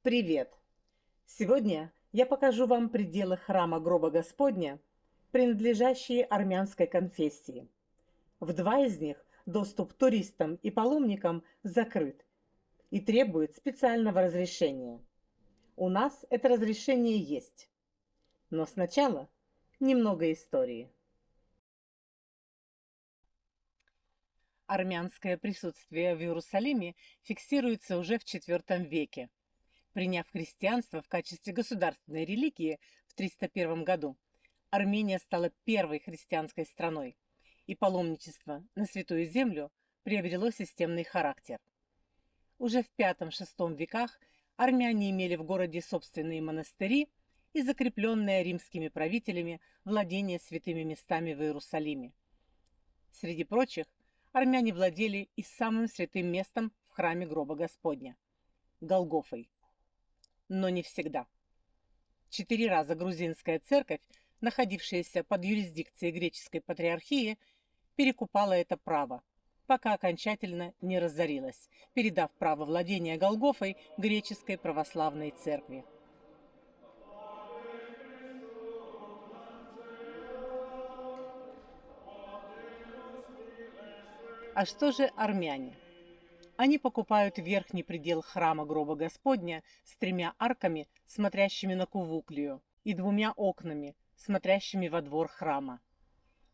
Привет! Сегодня я покажу вам пределы храма Гроба Господня, принадлежащие армянской конфессии. В два из них доступ туристам и паломникам закрыт и требует специального разрешения. У нас это разрешение есть. Но сначала немного истории. Армянское присутствие в Иерусалиме фиксируется уже в IV веке. Приняв христианство в качестве государственной религии в 301 году, Армения стала первой христианской страной, и паломничество на Святую Землю приобрело системный характер. Уже в V-VI веках армяне имели в городе собственные монастыри и закрепленные римскими правителями владение святыми местами в Иерусалиме. Среди прочих, армяне владели и самым святым местом в храме Гроба Господня – Голгофой. Но не всегда. 4 раза грузинская церковь, находившаяся под юрисдикцией греческой патриархии, перекупала это право, пока окончательно не разорилась, передав право владения Голгофой греческой православной церкви. А что же армяне? Они покупают верхний предел храма Гроба Господня с 3 арками, смотрящими на Кувуклию, и 2 окнами, смотрящими во двор храма.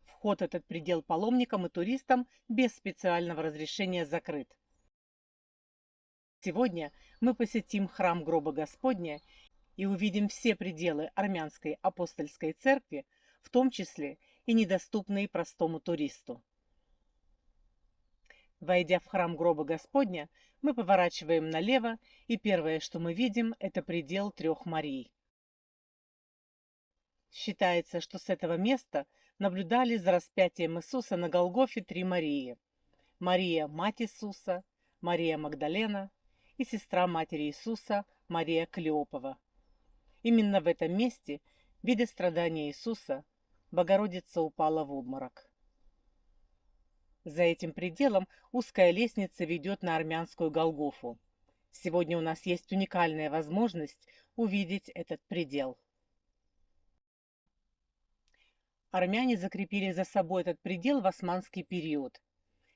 Вход в этот предел паломникам и туристам без специального разрешения закрыт. Сегодня мы посетим храм Гроба Господня и увидим все пределы армянской апостольской церкви, в том числе и недоступные простому туристу. Войдя в храм Гроба Господня, мы поворачиваем налево, и первое, что мы видим, это предел 3 Марий. Считается, что с этого места наблюдали за распятием Иисуса на Голгофе 3 Марии. Мария, мать Иисуса, Мария Магдалена и сестра матери Иисуса Мария Клеопова. Именно в этом месте, видя страдания Иисуса, Богородица упала в обморок. За этим пределом узкая лестница ведет на армянскую Голгофу. Сегодня у нас есть уникальная возможность увидеть этот предел. Армяне закрепили за собой этот предел в османский период.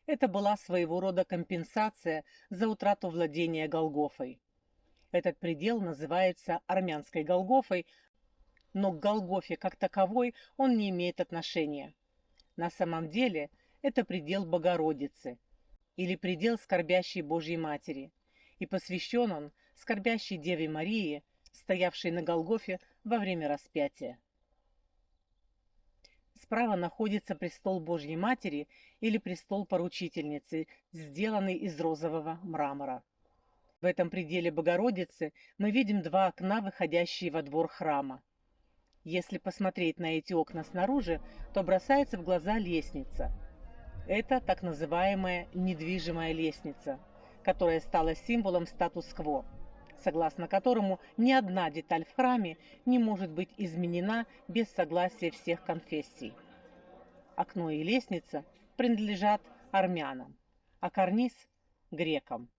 Это была своего рода компенсация за утрату владения Голгофой. Этот предел называется армянской Голгофой, но к Голгофе как таковой он не имеет отношения. На самом деле это предел Богородицы, или предел скорбящей Божьей Матери, и посвящен он скорбящей Деве Марии, стоявшей на Голгофе во время распятия. Справа находится престол Божьей Матери или престол Поручительницы, сделанный из розового мрамора. В этом пределе Богородицы мы видим 2 окна, выходящие во двор храма. Если посмотреть на эти окна снаружи, то бросается в глаза лестница. Это так называемая недвижимая лестница, которая стала символом статус-кво, согласно которому ни одна деталь в храме не может быть изменена без согласия всех конфессий. Окно и лестница принадлежат армянам, а карниз – грекам.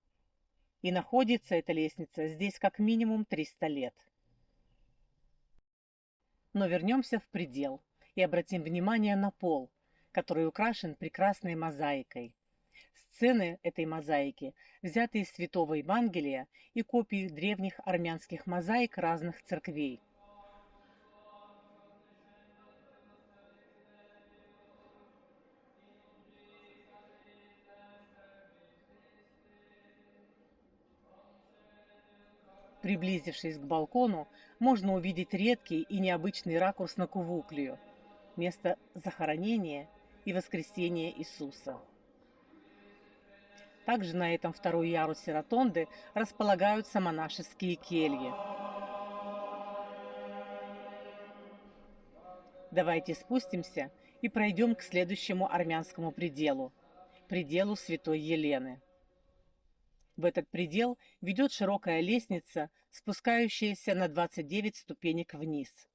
И находится эта лестница здесь как минимум 300 лет. Но вернемся в предел и обратим внимание на пол, который украшен прекрасной мозаикой. Сцены этой мозаики взяты из Святого Евангелия и копии древних армянских мозаик разных церквей. Приблизившись к балкону, можно увидеть редкий и необычный ракурс на Кувуклию, место захоронения и воскресения Иисуса. Также на этом 2-м ярусе ротонды располагаются монашеские кельи. Давайте спустимся и пройдем к следующему армянскому пределу – пределу Святой Елены. В этот предел ведет широкая лестница, спускающаяся на 29 ступенек вниз.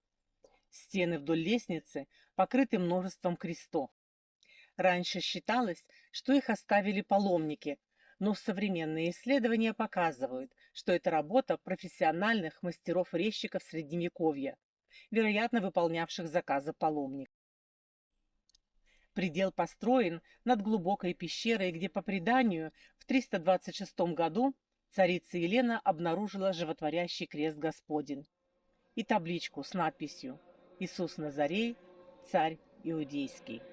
Стены вдоль лестницы покрыты множеством крестов. Раньше считалось, что их оставили паломники, но современные исследования показывают, что это работа профессиональных мастеров-резчиков Средневековья, вероятно, выполнявших заказы паломников. Предел построен над глубокой пещерой, где, по преданию, в 326 году царица Елена обнаружила животворящий крест Господень и табличку с надписью «Иисус Назарей, царь иудейский».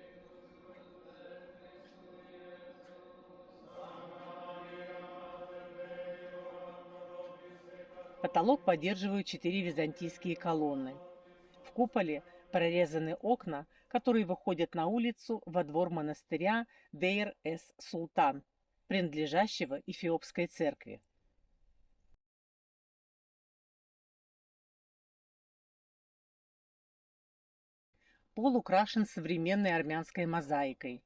Потолок поддерживают 4 византийские колонны. В куполе прорезаны окна, которые выходят на улицу во двор монастыря Дейр-эс-Султан, принадлежащего Эфиопской церкви. Пол украшен современной армянской мозаикой.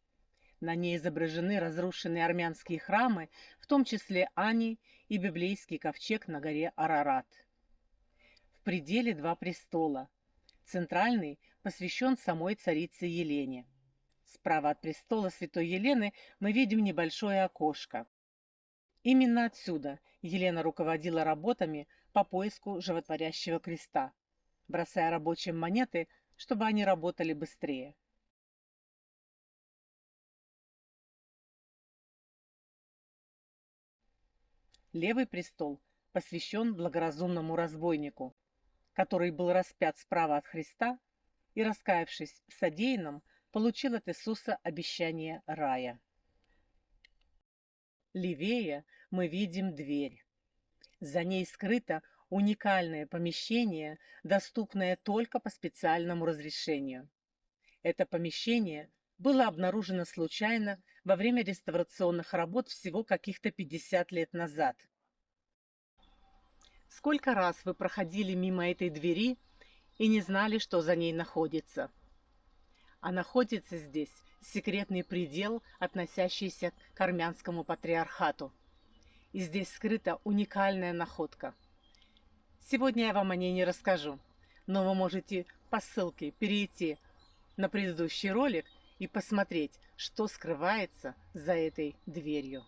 На ней изображены разрушенные армянские храмы, в том числе Ани и библейский ковчег на горе Арарат. В пределе 2 престола. Центральный посвящен самой царице Елене. Справа от престола святой Елены мы видим небольшое окошко. Именно отсюда Елена руководила работами по поиску животворящего креста, бросая рабочим монеты, чтобы они работали быстрее. Левый престол посвящен благоразумному разбойнику, который был распят справа от Христа и, раскаявшись в содеянном, получил от Иисуса обещание рая. Левее мы видим дверь. За ней скрыто уникальное помещение, доступное только по специальному разрешению. Это помещение было обнаружено случайно во время реставрационных работ всего каких-то 50 лет назад. Сколько раз вы проходили мимо этой двери и не знали, что за ней находится? А находится здесь секретный предел, относящийся к армянскому патриархату. И здесь скрыта уникальная находка. Сегодня я вам о ней не расскажу, но вы можете по ссылке перейти на предыдущий ролик и посмотреть, что скрывается за этой дверью.